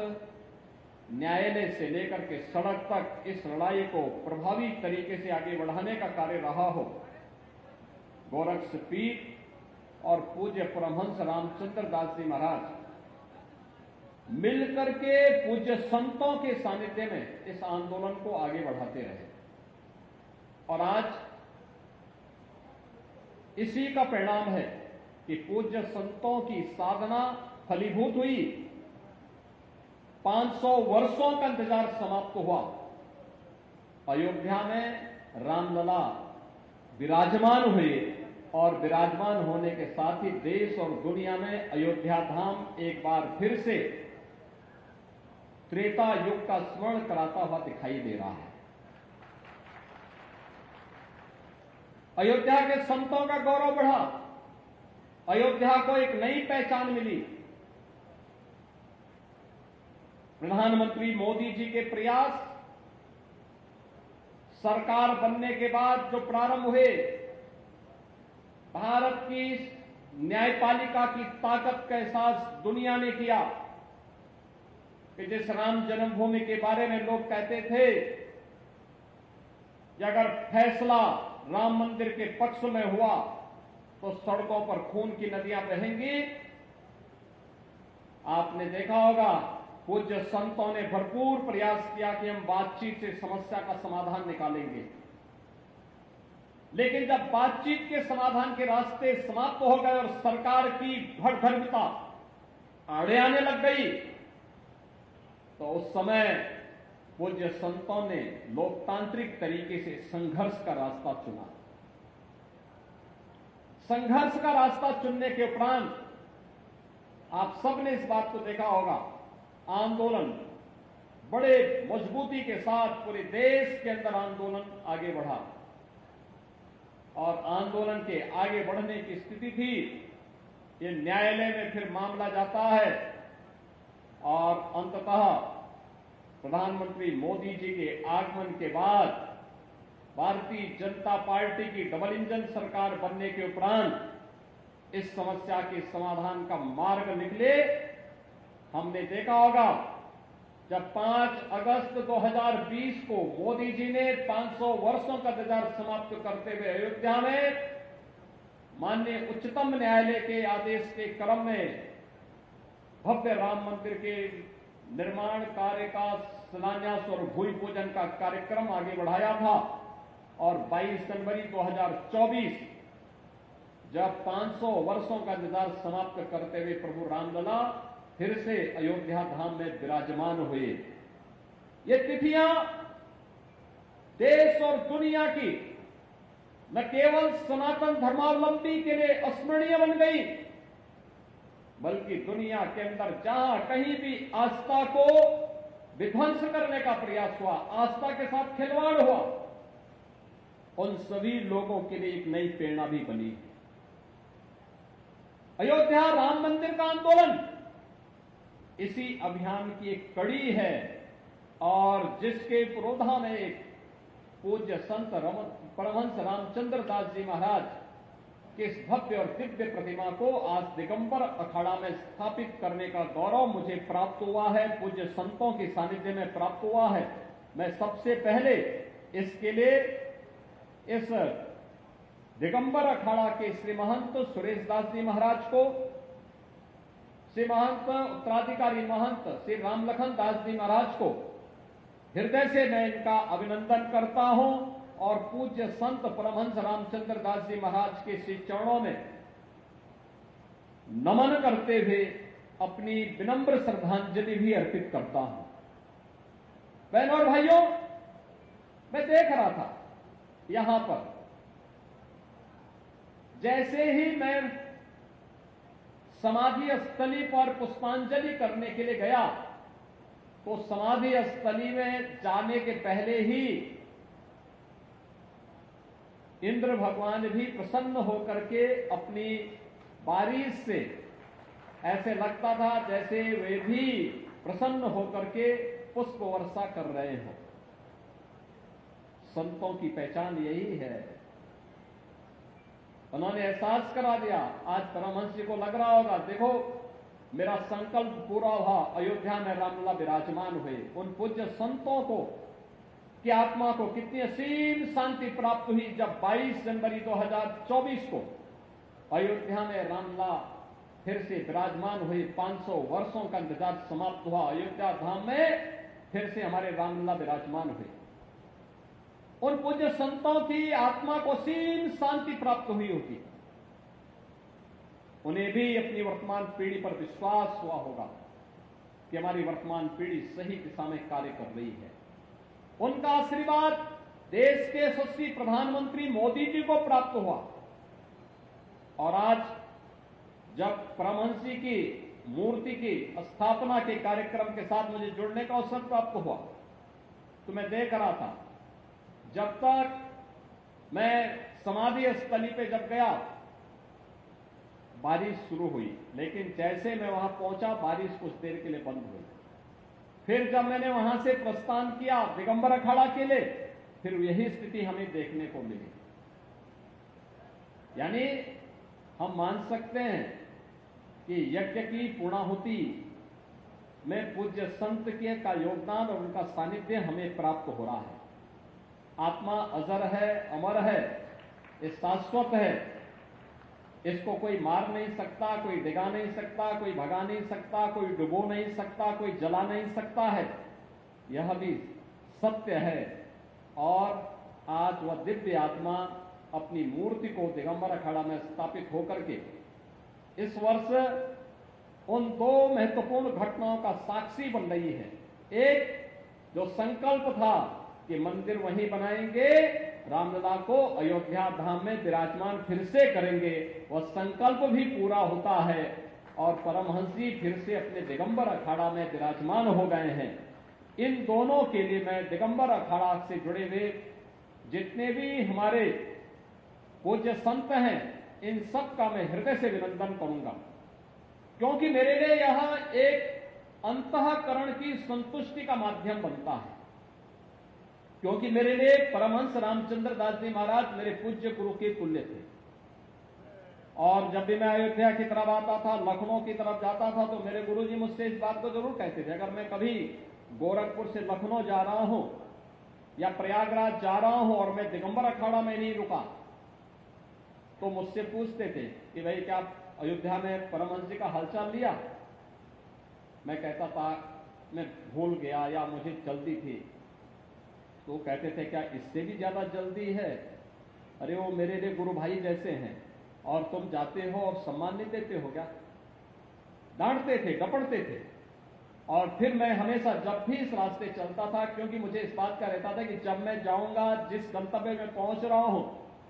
न्यायालय से लेकर के सड़क तक इस लड़ाई को प्रभावी तरीके से आगे बढ़ाने का कार्य रहा हो, गोरक्षपीठ और पूज्य परमहंस रामचंद्र दास जी महाराज मिलकर के पूज्य संतों के सानिध्य में इस आंदोलन को आगे बढ़ाते रहे। और आज इसी का परिणाम है कि पूज्य संतों की साधना फलीभूत हुई। 500 वर्षों का इंतजार समाप्त हुआ। अयोध्या में रामलला विराजमान हुए और विराजमान होने के साथ ही देश और दुनिया में अयोध्या धाम एक बार फिर से त्रेता युग का स्मरण कराता हुआ दिखाई दे रहा है। अयोध्या के संतों का गौरव बढ़ा, अयोध्या को एक नई पहचान मिली। प्रधानमंत्री मोदी जी के प्रयास, सरकार बनने के बाद जो प्रारंभ हुए, भारत की न्यायपालिका की ताकत का एहसास दुनिया ने किया कि जिस राम जन्मभूमि के बारे में लोग कहते थे कि अगर फैसला राम मंदिर के पक्ष में हुआ तो सड़कों पर खून की नदियां बहेंगी, आपने देखा होगा पूज्य संतों ने भरपूर प्रयास किया कि हम बातचीत से समस्या का समाधान निकालेंगे। लेकिन जब बातचीत के समाधान के रास्ते समाप्त हो गए और सरकार की भड़धर्मिता आड़े आने लग गई, तो उस समय पूज्य संतों ने लोकतांत्रिक तरीके से संघर्ष का रास्ता चुना। संघर्ष का रास्ता चुनने के उपरांत आप सबने इस बात को देखा होगा, आंदोलन बड़े मजबूती के साथ पूरे देश के अंदर आंदोलन आगे बढ़ा और आंदोलन के आगे बढ़ने की स्थिति थी। ये न्यायालय में फिर मामला जाता है और अंततः प्रधानमंत्री मोदी जी के आगमन के बाद भारतीय जनता पार्टी की डबल इंजन सरकार बनने के उपरांत इस समस्या के समाधान का मार्ग निकले। हमने देखा होगा जब 5 अगस्त 2020 को मोदी जी ने 500 वर्षों का इंतजार समाप्त करते हुए अयोध्या में माननीय उच्चतम न्यायालय के आदेश के क्रम में भव्य राम मंदिर के निर्माण कार्य का शिलान्यास और भूमि पूजन का कार्यक्रम आगे बढ़ाया था और 22 जनवरी 2024 जब 500 वर्षों का इंतजार समाप्त करते हुए प्रभु रामलला फिर से अयोध्या धाम में विराजमान हुए। ये तिथियां देश और दुनिया की न केवल सनातन धर्मावलंबी के लिए अस्मरणीय बन गई, बल्कि दुनिया के अंदर जहां कहीं भी आस्था को विध्वंस करने का प्रयास हुआ, आस्था के साथ खिलवाड़ हुआ, उन सभी लोगों के लिए एक नई प्रेरणा भी बनी। अयोध्या राम मंदिर का आंदोलन इसी अभियान की एक कड़ी है और जिसके पुरोधा में एक पूज्य संत परमहंस रामचंद्र दास जी महाराज की इस भव्य और दिव्य प्रतिमा को आज दिगंबर अखाड़ा में स्थापित करने का गौरव मुझे प्राप्त हुआ है, पूज्य संतों की सानिध्य में प्राप्त हुआ है। मैं सबसे पहले इसके लिए इस दिगंबर अखाड़ा के श्री महंत सुरेश दास जी महाराज को, श्री महंत उत्तराधिकारी महंत श्री रामलखन दास जी महाराज को हृदय से मैं इनका अभिनंदन करता हूं और पूज्य संत परमहंस रामचंद्र दास जी महाराज के श्री चरणों में नमन करते हुए अपनी विनम्र श्रद्धांजलि भी अर्पित करता हूं। बहनों और भाइयों, मैं देख रहा था यहां पर, जैसे ही मैं समाधि स्थली पर पुष्पांजलि करने के लिए गया तो समाधि स्थली में जाने के पहले ही इंद्र भगवान भी प्रसन्न होकर के अपनी बारिश से ऐसे लगता था जैसे वे भी प्रसन्न होकर के पुष्प वर्षा कर रहे हो। संतों की पहचान यही है। उन्होंने एहसास करा दिया। आज परमहंस जी को लग रहा होगा, देखो मेरा संकल्प पूरा हुआ, अयोध्या में रामलला विराजमान हुए। उन पूज्य संतों को की आत्मा को कितनी असीम शांति प्राप्त हुई जब 22 जनवरी 2024 को अयोध्या में रामलला फिर से विराजमान हुए। 500 वर्षों का इंतजार समाप्त हुआ। अयोध्या धाम में फिर से हमारे रामलला विराजमान हुए। उन पूज्य संतों की आत्मा को असीम शांति प्राप्त हुई होगी। उन्हें भी अपनी वर्तमान पीढ़ी पर विश्वास हुआ होगा कि हमारी वर्तमान पीढ़ी सही दिशा में कार्य कर रही है। उनका आशीर्वाद देश के यशस्वी प्रधानमंत्री मोदी जी को प्राप्त हुआ और आज जब परमहंस जी की मूर्ति की स्थापना के कार्यक्रम के साथ मुझे जुड़ने का अवसर प्राप्त हुआ तो मैं देख रहा था, जब तक मैं समाधि स्थली पे जब गया बारिश शुरू हुई, लेकिन जैसे मैं वहां पहुंचा बारिश कुछ देर के लिए बंद हुई। फिर जब मैंने वहां से प्रस्थान किया दिगंबर अखाड़ा के लिए, फिर यही स्थिति हमें देखने को मिली। यानी हम मान सकते हैं कि यज्ञ की पूर्णाहुति में पूज्य संत के का योगदान और उनका सानिध्य हमें प्राप्त हो रहा है। आत्मा अजर है, अमर है, ये शाश्वत है। इसको कोई मार नहीं सकता, कोई डिगा नहीं सकता, कोई भगा नहीं सकता, कोई डुबो नहीं सकता, कोई जला नहीं सकता है। यह भी सत्य है। और आज वह दिव्य आत्मा अपनी मूर्ति को दिगंबर अखाड़ा में स्थापित होकर के इस वर्ष उन दो महत्वपूर्ण घटनाओं का साक्षी बन रही है। एक जो संकल्प था कि मंदिर वहीं बनाएंगे, रामलला को अयोध्या धाम में विराजमान फिर से करेंगे, वह संकल्प भी पूरा होता है और परमहंस जी फिर से अपने दिगंबर अखाड़ा में विराजमान हो गए हैं। इन दोनों के लिए मैं दिगंबर अखाड़ा से जुड़े हुए जितने भी हमारे पूज्य संत हैं, इन सब का मैं हृदय से अभिनंदन करूंगा, क्योंकि मेरे लिए यह एक अंतःकरण की संतुष्टि का माध्यम बनता है। क्योंकि मेरे लिए परमहंस रामचंद्र दास जी महाराज मेरे पूज्य गुरु के तुल्य थे। और जब भी मैं अयोध्या की तरफ आता था, लखनऊ की तरफ जाता था, तो मेरे गुरुजी मुझसे इस बात को जरूर कहते थे, अगर मैं कभी गोरखपुर से लखनऊ जा रहा हूं या प्रयागराज जा रहा हूं और मैं दिगंबर अखाड़ा में नहीं रुका, तो मुझसे पूछते थे कि भाई क्या अयोध्या में परमहंस जी का हालचाल लिया? मैं कहता था मैं भूल गया या मुझे जल्दी थी। तो कहते थे क्या इससे भी ज्यादा जल्दी है? अरे वो मेरे लिए गुरु भाई जैसे हैं और तुम जाते हो और सम्मान नहीं देते हो क्या? डांटते थे, डपटते थे। और फिर मैं हमेशा जब भी इस रास्ते चलता था, क्योंकि मुझे इस बात का रहता था कि जब मैं जाऊंगा जिस गंतव्य में पहुंच रहा हूं,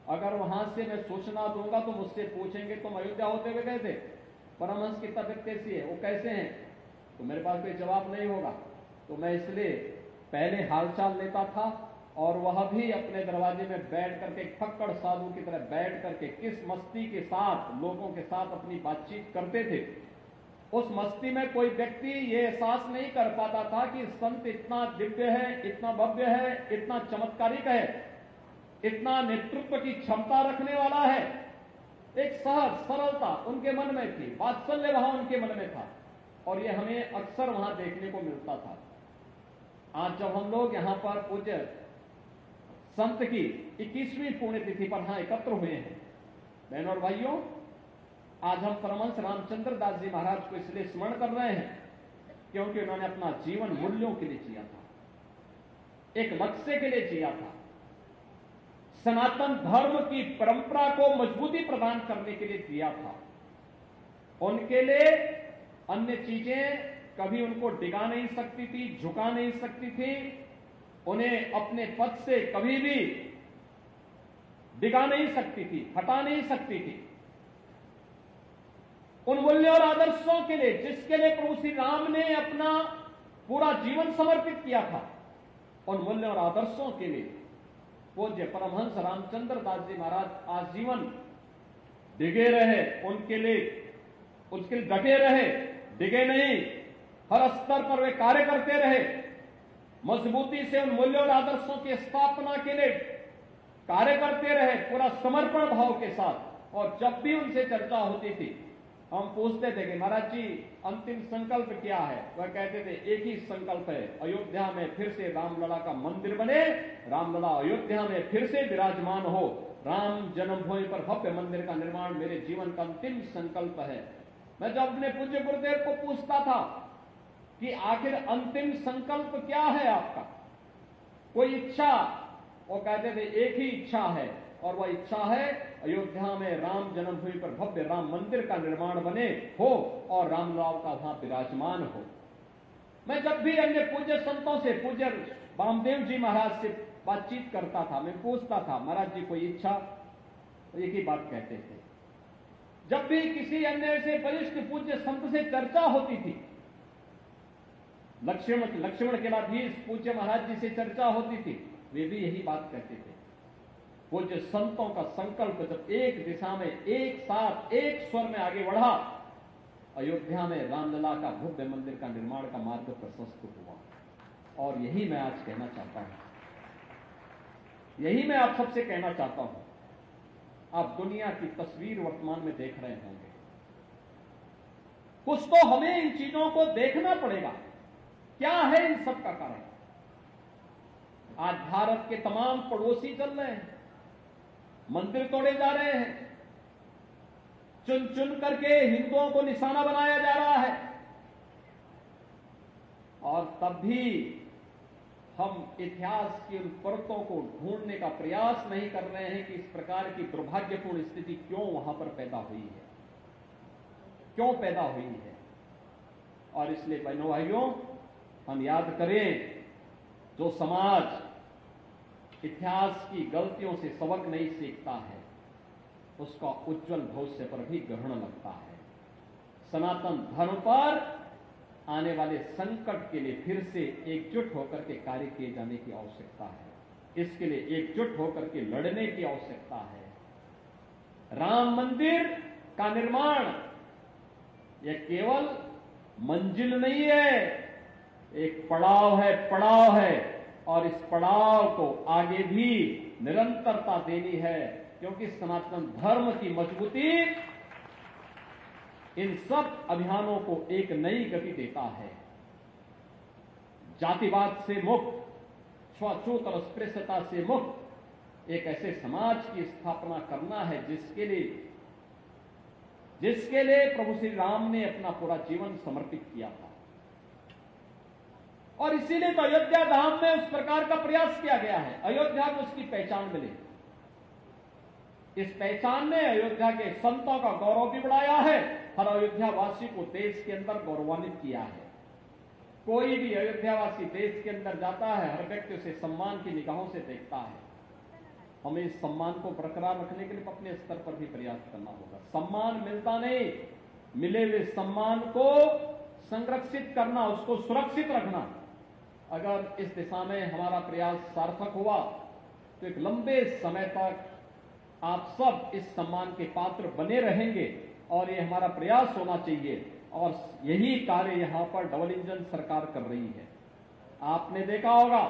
अगर वहां से मैं सूचना दूंगा तो मुझसे पूछेंगे तुम अयोध्या होते हुए गए थे, परमहंस की तबीयत कैसी है, वो कैसे हैं? तो मेरे पास कोई जवाब नहीं होगा। तो मैं इसलिए पहले हालचाल लेता था और वह भी अपने दरवाजे में बैठ करके फक्कड़ साधु की तरह बैठ करके किस मस्ती के साथ लोगों के साथ अपनी बातचीत करते थे। उस मस्ती में कोई व्यक्ति ये एहसास नहीं कर पाता था कि संत इतना दिव्य है, इतना भव्य है, इतना चमत्कारिक है, इतना नेतृत्व की क्षमता रखने वाला है। एक सहज सरलता उनके मन में थी, वात्सल्य भाव उनके मन में था, और ये हमें अक्सर वहां देखने को मिलता था। आज जब हम लोग यहां पर पूज्य संत की 21वीं पुण्यतिथि पर यहां एकत्र हुए हैं, बहनों और भाइयों, आज हम परमहंस रामचंद्र दास जी महाराज को इसलिए स्मरण कर रहे हैं क्योंकि उन्होंने अपना जीवन मूल्यों के लिए जिया था, एक लक्ष्य के लिए जिया था, सनातन धर्म की परंपरा को मजबूती प्रदान करने के लिए जिया था। उनके लिए अन्य चीजें कभी उनको डिगा नहीं सकती थी, झुका नहीं सकती थी, उन्हें अपने पद से कभी भी डिगा नहीं सकती थी, हटा नहीं सकती थी। उन मूल्यों और आदर्शों के लिए जिसके लिए प्रभु श्री राम ने अपना पूरा जीवन समर्पित किया था, उन मूल्यों और आदर्शों के लिए पूज्य परमहंस रामचंद्र दास जी महाराज आजीवन डिगे रहे, उनके लिए डटे रहे, डिगे नहीं, हर स्तर पर वे कार्य करते रहे, मजबूती से उन मूल्यों और आदर्शों की स्थापना के लिए कार्य करते रहे, पूरा समर्पण भाव के साथ। और जब भी उनसे चर्चा होती थी, हम पूछते थे कि महाराज जी अंतिम संकल्प क्या है? वह कहते थे एक ही संकल्प है, अयोध्या में फिर से रामलला का मंदिर बने, रामलला अयोध्या में फिर से विराजमान हो, राम जन्मभूमि पर भव्य मंदिर का निर्माण मेरे जीवन का अंतिम संकल्प है। मैं जब अपने पूज्य गुरुदेव को पूछता था कि आखिर अंतिम संकल्प क्या है आपका, कोई इच्छा, वो कहते थे एक ही इच्छा है, और वह इच्छा है अयोध्या में राम जन्मभूमि पर भव्य राम मंदिर का निर्माण बने हो और रामलाल का वहां विराजमान हो। मैं जब भी अन्य पूज्य संतों से, पूज्य वामदेव जी महाराज से बातचीत करता था, मैं पूछता था महाराज जी कोई इच्छा, तो एक ही बात कहते थे। जब भी किसी अन्य से वरिष्ठ पूज्य संत से चर्चा होती थी, लक्ष्मण केलाधीश पूज्य महाराज जी से चर्चा होती थी, वे भी यही बात कहते थे। पूज्य संतों का संकल्प जब एक दिशा में, एक साथ, एक स्वर में आगे बढ़ा, अयोध्या में रामलला का भव्य मंदिर का निर्माण का मार्ग प्रशस्त हुआ। और यही मैं आज कहना चाहता हूं, यही मैं आप सबसे कहना चाहता हूं। आप दुनिया की तस्वीर वर्तमान में देख रहे होंगे, कुछ तो हमें इन चीजों को देखना पड़ेगा, क्या है इन सब का कारण। आज भारत के तमाम पड़ोसी चल रहे हैं, मंदिर तोड़े जा रहे हैं, चुन चुन करके हिंदुओं को निशाना बनाया जा रहा है, और तब भी हम इतिहास की उन परतों को ढूंढने का प्रयास नहीं कर रहे हैं कि इस प्रकार की दुर्भाग्यपूर्ण स्थिति क्यों वहां पर पैदा हुई है, क्यों पैदा हुई है। और इसलिए बहनों भाइयों, हम याद करें, जो समाज इतिहास की गलतियों से सबक नहीं सीखता है, उसका उज्जवल भविष्य पर भी ग्रहण लगता है। सनातन धर्म पर आने वाले संकट के लिए फिर से एकजुट होकर के कार्य किए जाने की आवश्यकता है। इसके लिए एकजुट होकर के लड़ने की आवश्यकता है। राम मंदिर का निर्माण यह केवल मंजिल नहीं है, एक पड़ाव है, और इस पड़ाव को आगे भी निरंतरता देनी है, क्योंकि सनातन धर्म की मजबूती इन सब अभियानों को एक नई गति देता है। जातिवाद से मुक्त, छुआछूत और अस्पृश्यता से मुक्त एक ऐसे समाज की स्थापना करना है जिसके लिए प्रभु श्री राम ने अपना पूरा जीवन समर्पित किया था। और इसीलिए तो अयोध्या धाम में उस प्रकार का प्रयास किया गया है, अयोध्या को उसकी पहचान मिले। इस पहचान ने अयोध्या के संतों का गौरव भी बढ़ाया है, हर अयोध्यावासी को देश के अंदर गौरवान्वित किया है। कोई भी अयोध्यावासी देश के अंदर जाता है, हर व्यक्ति उसे सम्मान की निगाहों से देखता है। हमें इस सम्मान को बरकरार रखने के लिए अपने स्तर पर भी प्रयास करना होगा। सम्मान मिलता नहीं, मिले हुए सम्मान को संरक्षित करना, उसको सुरक्षित रखना, अगर इस दिशा में हमारा प्रयास सार्थक हुआ तो एक लंबे समय तक आप सब इस सम्मान के पात्र बने रहेंगे। और ये हमारा प्रयास होना चाहिए और यही कार्य यहां पर डबल इंजन सरकार कर रही है। आपने देखा होगा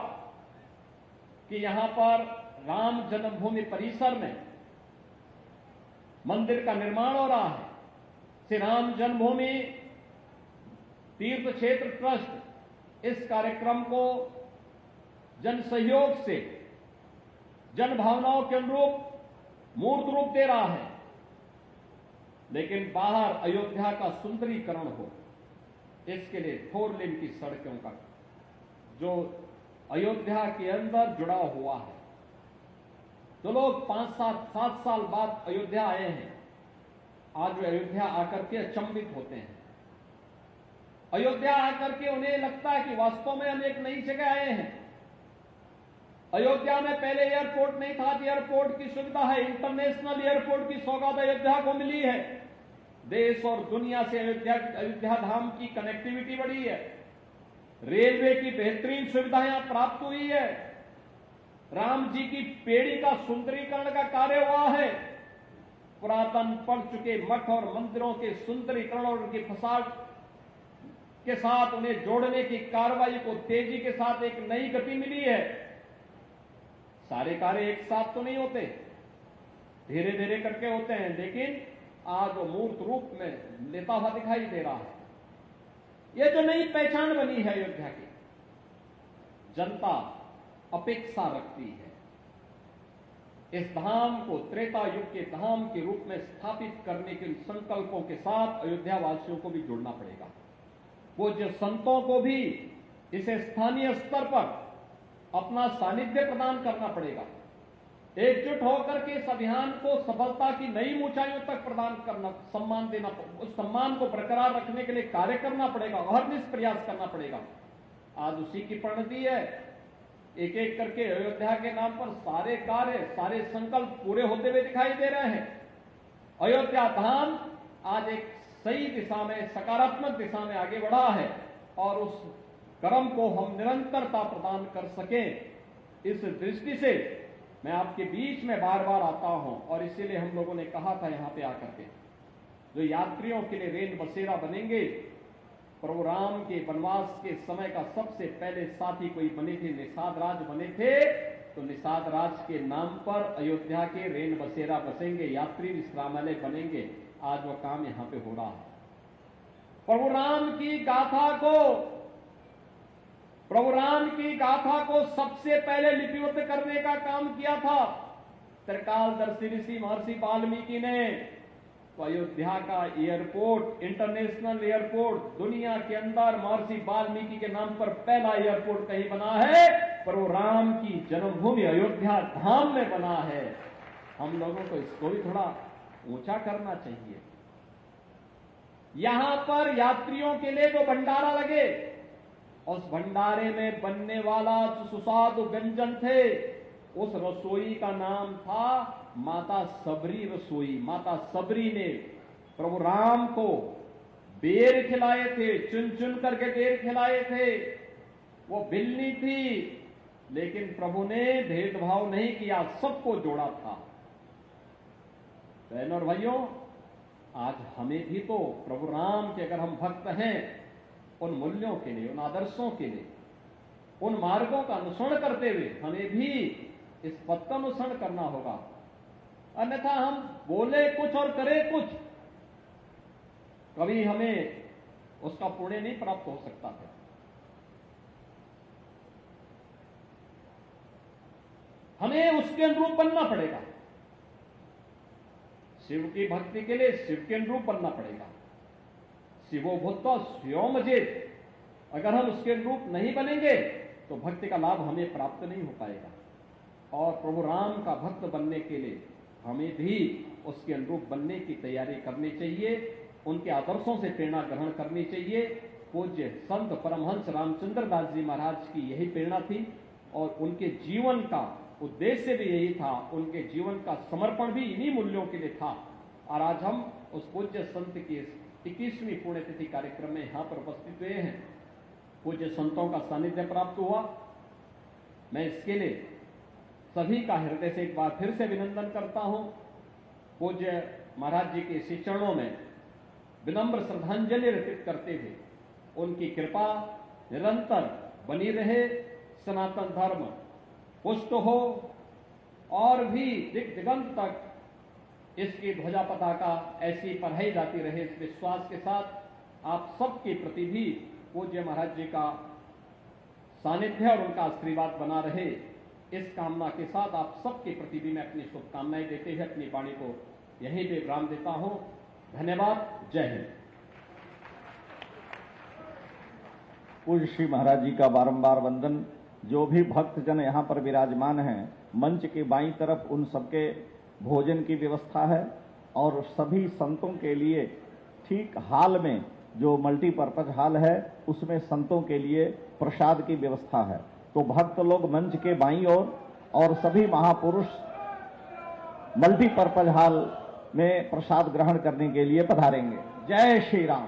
कि यहां पर राम जन्मभूमि परिसर में मंदिर का निर्माण हो रहा है। श्री राम जन्मभूमि तीर्थ क्षेत्र ट्रस्ट इस कार्यक्रम को जन सहयोग से जन भावनाओं के अनुरूप मूर्त रूप दे रहा है, लेकिन बाहर अयोध्या का सुंदरीकरण हो, इसके लिए 4 लेन की सड़कों का जो अयोध्या के अंदर जुड़ा हुआ है। जो लोग 5-7 साल बाद अयोध्या आए हैं, आज वे अयोध्या आकर के अचंभित होते हैं। अयोध्या आकर के उन्हें लगता है कि वास्तव में हम एक नई जगह आए हैं। अयोध्या में पहले एयरपोर्ट नहीं था, एयरपोर्ट की सुविधा है। इंटरनेशनल एयरपोर्ट की सौगात अयोध्या को मिली है। देश और दुनिया से अयोध्या धाम की कनेक्टिविटी बढ़ी है। रेलवे की बेहतरीन सुविधा यहां प्राप्त हुई है। राम जी की पेड़ी का सुंदरीकरण का कार्य हुआ है। पुरातन पड़ चुके मठ और मंदिरों के सुंदरीकरण और उनकी फसाद के साथ उन्हें जोड़ने की कार्रवाई को तेजी के साथ एक नई गति मिली है। सारे कार्य एक साथ तो नहीं होते, धीरे धीरे करके होते हैं, लेकिन आज वो मूर्त रूप में लेता हुआ दिखाई दे रहा है। ये जो नई पहचान बनी है अयोध्या की, जनता अपेक्षा रखती है इस धाम को त्रेता युग के धाम के रूप में स्थापित करने के संकल्पों के साथ अयोध्या वासियों को भी जुड़ना पड़ेगा। पूज्य संतों को भी इसे स्थानीय स्तर पर अपना सानिध्य प्रदान करना पड़ेगा। एकजुट होकर के इस अभियान को सफलता की नई ऊंचाइयों तक प्रदान करना, सम्मान देना, उस सम्मान को बरकरार रखने के लिए कार्य करना पड़ेगा, अहर्निश प्रयास करना पड़ेगा। आज उसी की परिणति है। एक एक करके अयोध्या के नाम पर सारे कार्य, सारे संकल्प पूरे होते हुए दिखाई दे रहे हैं। अयोध्या धाम आज एक सही दिशा में, सकारात्मक दिशा में आगे बढ़ा है और उस कर्म को हम निरंतरता प्रदान कर सकें, इस दृष्टि से मैं आपके बीच में बार बार आता हूं। और इसीलिए हम लोगों ने कहा था यहां पे आकर के जो यात्रियों के लिए रेल बसेरा बनेंगे, प्रभु राम के वनवास के समय का सबसे पहले साथी कोई बने थे, निषाद राज बने थे। तो निषाद राज के नाम पर अयोध्या के रेल बसेरा बसेंगे, यात्री विश्रामालय बनेंगे। आज वो काम यहां पे हो रहा है। प्रभु राम की गाथा को सबसे पहले लिपिबद्ध करने का काम किया था त्रिकालदर्शी ऋषि महर्षि वाल्मीकि ने। तो अयोध्या का एयरपोर्ट, इंटरनेशनल एयरपोर्ट, दुनिया के अंदर महर्षि वाल्मीकि के नाम पर पहला एयरपोर्ट कहीं बना है, प्रभु राम की जन्मभूमि अयोध्या धाम में बना है। हम लोगों को इसको भी थोड़ा ऊंचा करना चाहिए। यहां पर यात्रियों के लिए जो भंडारा लगे, उस भंडारे में बनने वाला जो सुस्वादु व्यंजन थे, उस रसोई का नाम था माता सबरी रसोई। माता सबरी ने प्रभु राम को बेर खिलाए थे, चुन चुन करके बेर खिलाए थे। वो बिल्ली थी, लेकिन प्रभु ने भेदभाव नहीं किया, सबको जोड़ा था। बहनों और भाइयों, आज हमें भी तो प्रभु राम के अगर हम भक्त हैं, उन मूल्यों के लिए, उन आदर्शों के लिए, उन मार्गों का अनुसरण करते हुए हमें भी इस पथ का अनुसरण करना होगा। अन्यथा हम बोले कुछ और करें कुछ, कभी हमें उसका पुण्य नहीं प्राप्त हो सकता है। हमें उसके अनुरूप बनना पड़ेगा। शिव की भक्ति के लिए शिव के अनुरूप बनना पड़ेगा। शिवो भूत्वा स्वयं, अगर हम उसके अनुरूप नहीं बनेंगे तो भक्ति का लाभ हमें प्राप्त नहीं हो पाएगा। और प्रभु राम का भक्त बनने के लिए हमें भी उसके अनुरूप बनने की तैयारी करनी चाहिए, उनके आदर्शों से प्रेरणा ग्रहण करनी चाहिए। पूज्य संत परमहंस रामचंद्र दास जी महाराज की यही प्रेरणा थी और उनके जीवन का उद्देश्य भी यही था, उनके जीवन का समर्पण भी इन्हीं मूल्यों के लिए था। और आज हम उस पूज्य संत की 21वीं पुण्यतिथि कार्यक्रम में यहां पर उपस्थित हुए हैं। पूज्य संतों का सानिध्य प्राप्त हुआ। मैं इसके लिए सभी का हृदय से एक बार फिर से अभिनंदन करता हूं। पूज्य महाराज जी के श्री चरणों में विनम्र श्रद्धांजलि अर्पित करते हुए उनकी कृपा निरंतर बनी रहे, सनातन धर्म पुष्ट हो और भी दिग दिगंत तक इसकी ध्वजा पताका ऐसी फहराई जाती रहे, इस विश्वास के साथ आप सबके प्रति भी पूज्य महाराज जी का सानिध्य और उनका आशीर्वाद बना रहे, इस कामना के साथ आप सबके प्रति भी मैं अपनी शुभकामनाएं देते हुए अपनी वाणी को यहीं पे विराम देता हूं। धन्यवाद। जय हिंद। पूज्य श्री महाराज जी का बारंबार वंदन। जो भी भक्तजन यहाँ पर विराजमान हैं, मंच के बाईं तरफ उन सबके भोजन की व्यवस्था है और सभी संतों के लिए ठीक हाल में जो मल्टीपर्पज हाल है उसमें संतों के लिए प्रसाद की व्यवस्था है। तो भक्त लोग मंच के बाईं ओर और सभी महापुरुष मल्टीपर्पज हाल में प्रसाद ग्रहण करने के लिए पधारेंगे। जय श्री राम।